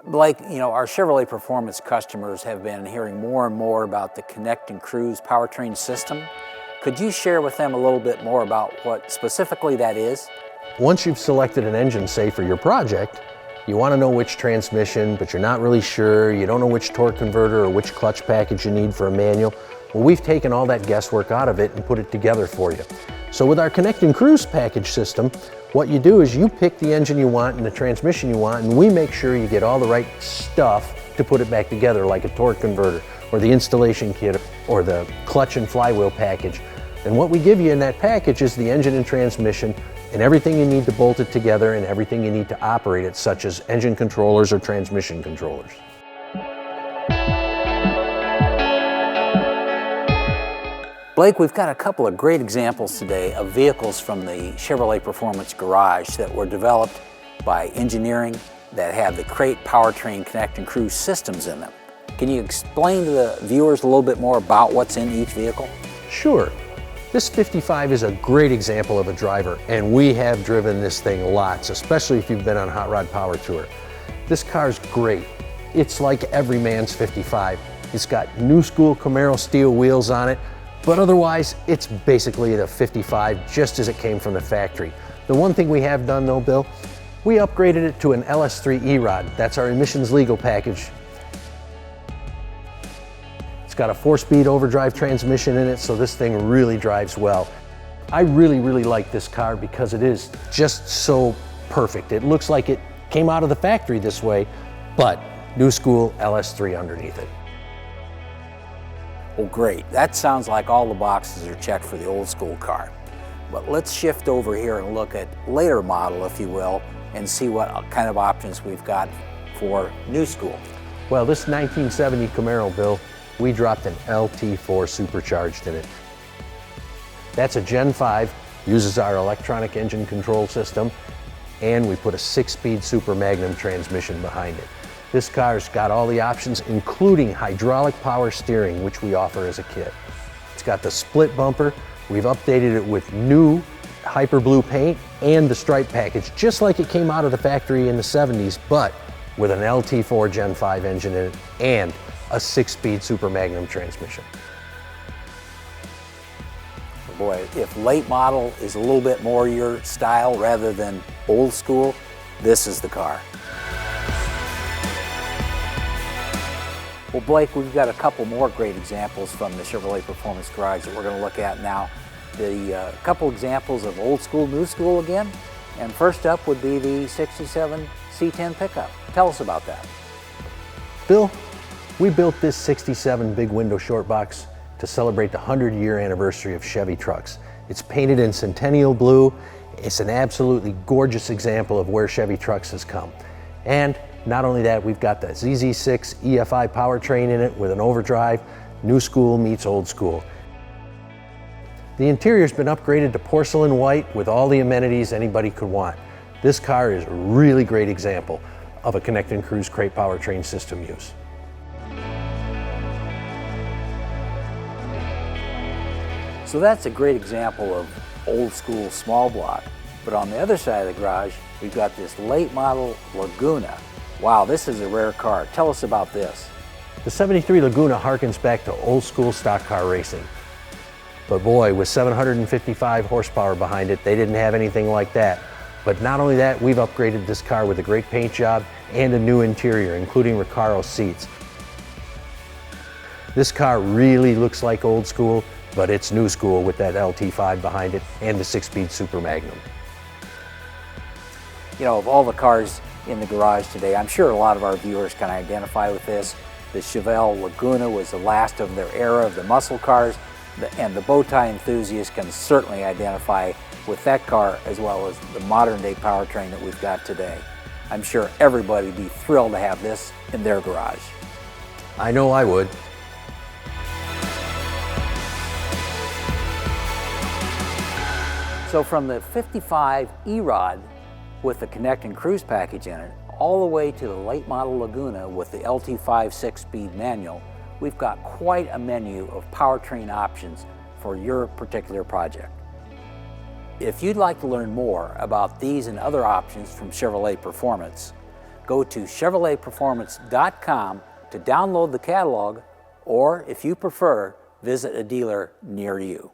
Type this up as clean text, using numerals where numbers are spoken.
Blake, our Chevrolet Performance customers have been hearing more and more about the Connect and Cruise powertrain system. Could you share with them a little bit more about what specifically that is? Once you've selected an engine, say, for your project, you want to know which transmission, but you're not really sure, you don't know which torque converter or which clutch package you need for a manual. Well, we've taken all that guesswork out of it and put it together for you. So with our Connect and Cruise package system, what you do is you pick the engine you want and the transmission you want, and we make sure you get all the right stuff to put it back together, like a torque converter or the installation kit or the clutch and flywheel package. And what we give you in that package is the engine and transmission and everything you need to bolt it together and everything you need to operate it, such as engine controllers or transmission controllers. Blake, we've got a couple of great examples today of vehicles from the Chevrolet Performance Garage that were developed by engineering that have the Crate Powertrain Connect and Cruise systems in them. Can you explain to the viewers a little bit more about what's in each vehicle? Sure. This 55 is a great example of a driver, and we have driven this thing lots, especially if you've been on Hot Rod Power Tour. This car's great. It's like every man's 55. It's got new school Camaro steel wheels on it, but otherwise, it's basically the 55 just as it came from the factory. The one thing we have done though, Bill, we upgraded it to an LS3 E-Rod. That's our emissions legal package. It's got a 4-speed overdrive transmission in it, so this thing really drives well. I really like this car because it is just so perfect. It looks like it came out of the factory this way, but new school LS3 underneath it. Well, great. That sounds like all the boxes are checked for the old school car. But let's shift over here and look at later model, if you will, and see what kind of options we've got for new school. Well, this 1970 Camaro, Bill, we dropped an LT4 supercharged in it. That's a Gen 5, uses our electronic engine control system, and we put a 6-speed Super Magnum transmission behind it. This car's got all the options, including hydraulic power steering, which we offer as a kit. It's got the split bumper. We've updated it with new Hyper Blue paint and the stripe package, just like it came out of the factory in the 70s, but with an LT4 Gen 5 engine in it and a 6-speed Super Magnum transmission. Boy, if late model is a little bit more your style rather than old school, this is the car. Well, Blake, we've got a couple more great examples from the Chevrolet Performance Garage that we're going to look at now. The couple examples of old school, new school again. And first up would be the 67 C10 Pickup. Tell us about that. Bill, we built this 67 big window short box to celebrate the 100-year anniversary of Chevy trucks. It's painted in Centennial Blue. It's an absolutely gorgeous example of where Chevy trucks has come. And not only that, we've got the ZZ6 EFI powertrain in it with an overdrive. New school meets old school. The interior's been upgraded to porcelain white with all the amenities anybody could want. This car is a really great example of a Connect and Cruise Crate powertrain system use. So that's a great example of old school small block. But on the other side of the garage, we've got this late model Laguna. Wow, this is a rare car. Tell us about this. The 73 Laguna harkens back to old school stock car racing. But boy, with 755 horsepower behind it, they didn't have anything like that. But not only that, we've upgraded this car with a great paint job and a new interior, including Recaro seats. This car really looks like old school, but it's new school with that LT5 behind it and the 6-speed Super Magnum. Of all the cars in the garage today, I'm sure a lot of our viewers can identify with this. The Chevelle Laguna was the last of their era of the muscle cars, and the bow tie enthusiast can certainly identify with that car as well as the modern day powertrain that we've got today. I'm sure everybody would be thrilled to have this in their garage. I know I would. So from the 55 E-Rod with the Connect and Cruise package in it, all the way to the late model Laguna with the LT5 6-speed manual, we've got quite a menu of powertrain options for your particular project. If you'd like to learn more about these and other options from Chevrolet Performance, Go to ChevroletPerformance.com to download the catalog, or if you prefer, visit a dealer near you.